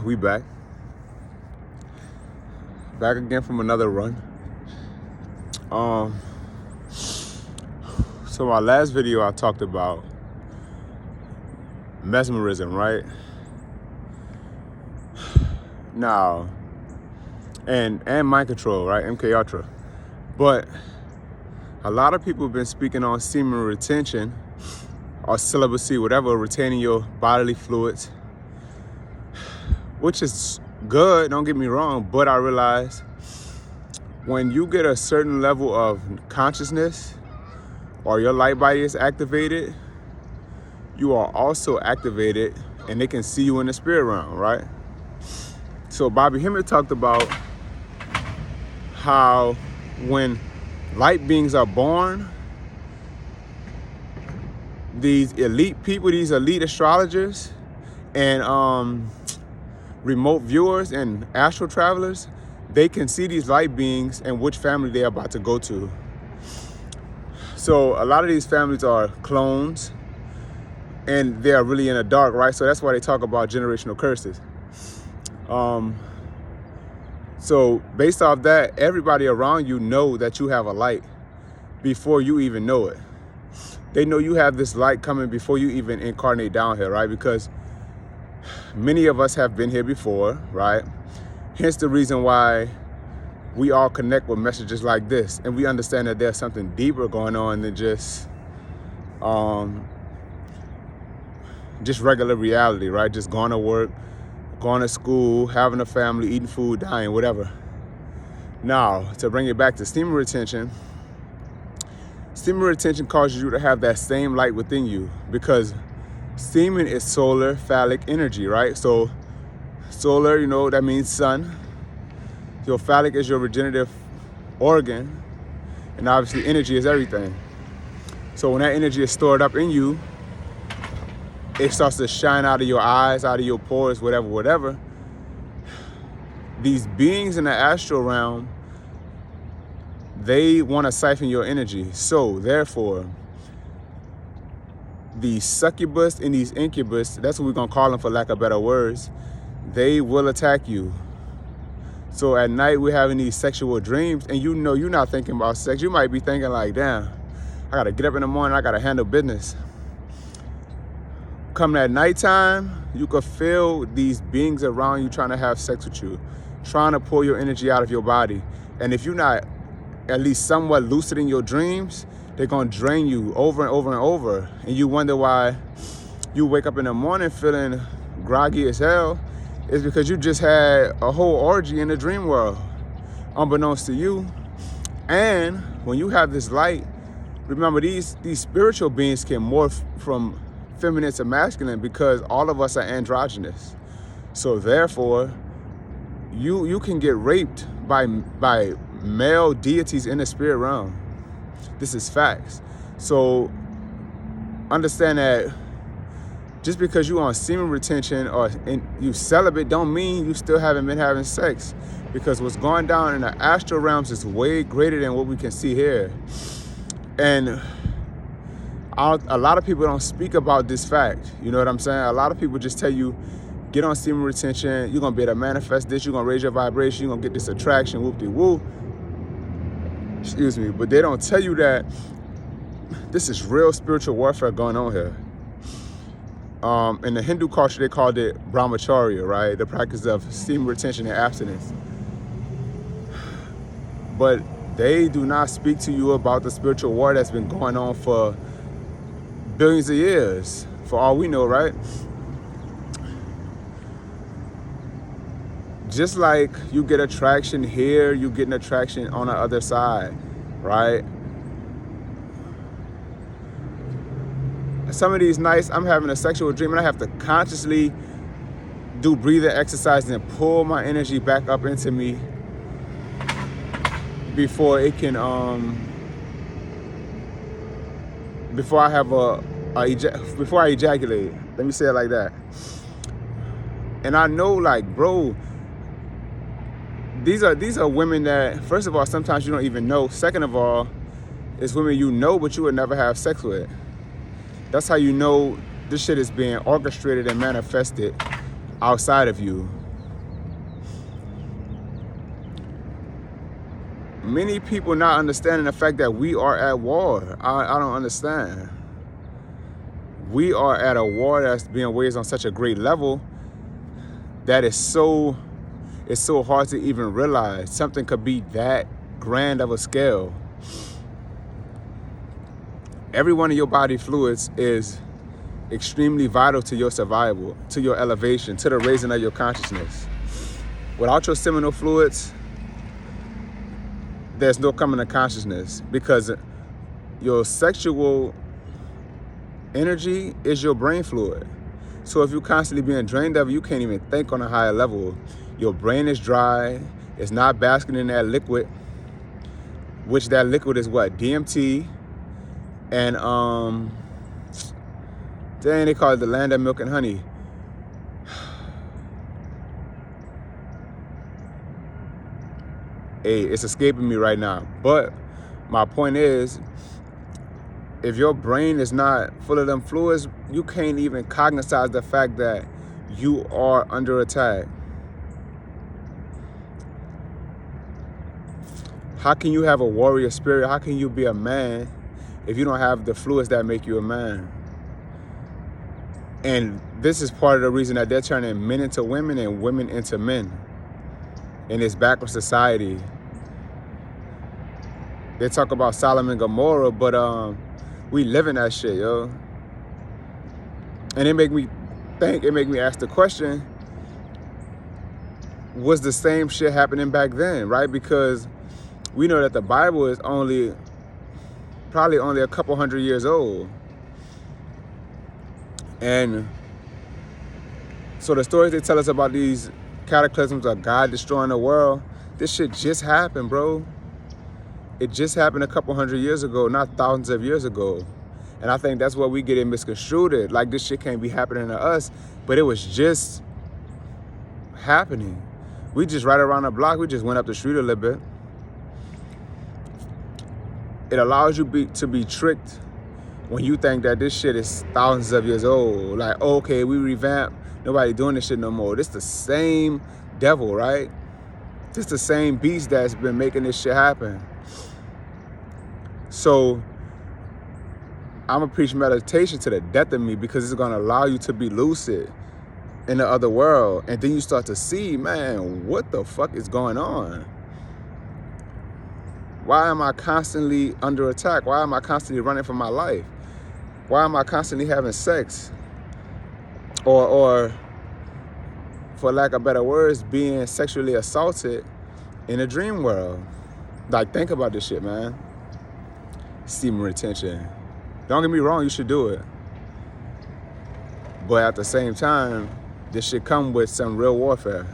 We back again from another run. So my last video I talked about mesmerism, right? Now, and mind control, right? MK Ultra. But a lot of people have been speaking on semen retention or celibacy, whatever, retaining your bodily fluids, which is good, don't get me wrong, but I realize when you get a certain level of consciousness or your light body is activated, you are also activated and they can see you in the spirit realm, right? So Bobby Hemmett talked about how when light beings are born, these elite people, these elite astrologers and remote viewers and astral travelers, they can see these light beings and which family they're about to go to. So a lot of these families are clones and they are really in the dark, right? So that's why they talk about generational curses. So based off that, everybody around you know that you have a light before you even know it. They know you have this light coming before you even incarnate down here, right? Because many of us have been here before, right? Hence the reason why we all connect with messages like this, and we understand that there's something deeper going on than just regular reality, right? Just going to work, going to school, having a family, eating food, dying, whatever. Now, to bring it back to semen retention causes you to have that same light within you, because semen is solar phallic energy, right? So solar, that means sun. Your phallic is your regenerative organ, and obviously energy is everything. So when that energy is stored up in you, it starts to shine out of your eyes, out of your pores, whatever. These beings in the astral realm, they want to siphon your energy. So therefore, these succubus and these incubus, that's what we're going to call them for lack of better words, they will attack you. So at night, we're having these sexual dreams, and you're not thinking about sex. You might be thinking like, damn, I got to get up in the morning, I got to handle business. Come at nighttime, you could feel these beings around you trying to have sex with you, trying to pull your energy out of your body. And if you're not at least somewhat lucid in your dreams, they're going to drain you over and over and over. And you wonder why you wake up in the morning feeling groggy as hell. It's because you just had a whole orgy in the dream world, unbeknownst to you. And when you have this light, remember these spiritual beings can morph from feminine to masculine because all of us are androgynous. So therefore, you can get raped by male deities in the spirit realm. This is facts. So understand that just because you on semen retention or you celibate don't mean you still haven't been having sex, because what's going down in the astral realms is way greater than what we can see here. And a lot of people don't speak about this fact. You know what I'm saying? A lot of people just tell you, get on semen retention, you're going to be able to manifest this, you're going to raise your vibration, you're going to get this attraction, whoop-de-whoop. Excuse me. But they don't tell you that this is real spiritual warfare going on here. In the Hindu culture, they called it brahmacharya, right? The practice of semen retention and abstinence. But they do not speak to you about the spiritual war that's been going on for billions of years, for all we know, right? Just like you get attraction here, you get an attraction on the other side, right? Some of these nights I'm having a sexual dream and I have to consciously do breathing exercises and pull my energy back up into me before it can before I ejaculate. Let me say it like that. And I know, like, bro, these are women that, first of all, sometimes you don't even know. Second of all, it's women you know but you would never have sex with. That's how you know this shit is being orchestrated and manifested outside of you. Many people not understanding the fact that we are at war. I don't understand. We are at a war that's being waged on such a great level that it's so hard to even realize something could be that grand of a scale. Every one of your body fluids is extremely vital to your survival, to your elevation, to the raising of your consciousness. Without your seminal fluids, there's no coming to consciousness, because your sexual energy is your brain fluid. So if you're constantly being drained of it, you can't even think on a higher level. Your brain is dry. It's not basking in that liquid, which that liquid is what? DMT. And dang, they call it the land of milk and honey. Hey, it's escaping me right now. But my point is, if your brain is not full of them fluids, you can't even cognize the fact that you are under attack. How can you have a warrior spirit? How can you be a man if you don't have the fluids that make you a man? And this is part of the reason that they're turning men into women and women into men in this backward society. They talk about Sodom and Gomorrah, but we live in that shit, yo. And it make me think, it make me ask the question, was the same shit happening back then, right? Because we know that the Bible is probably only a couple hundred years old. And so the stories they tell us about these cataclysms of God destroying the world, this shit just happened, bro. It just happened a couple hundred years ago, not thousands of years ago. And I think that's what we get it misconstrued. Like, this shit can't be happening to us, but it was just happening. We just right around the block, we just went up the street a little bit. It allows you to be tricked when you think that this shit is thousands of years old. Like, okay, we revamped, nobody doing this shit no more. This the same devil, right? This the same beast that's been making this shit happen. So I'm gonna preach meditation to the death of me, because it's gonna allow you to be lucid in the other world. And then you start to see, man, what the fuck is going on? Why am I constantly under attack? Why am I constantly running for my life? Why am I constantly having sex? Or for lack of better words, being sexually assaulted in a dream world? Like, think about this shit, man. Semen retention. Don't get me wrong, you should do it. But at the same time, this should come with some real warfare.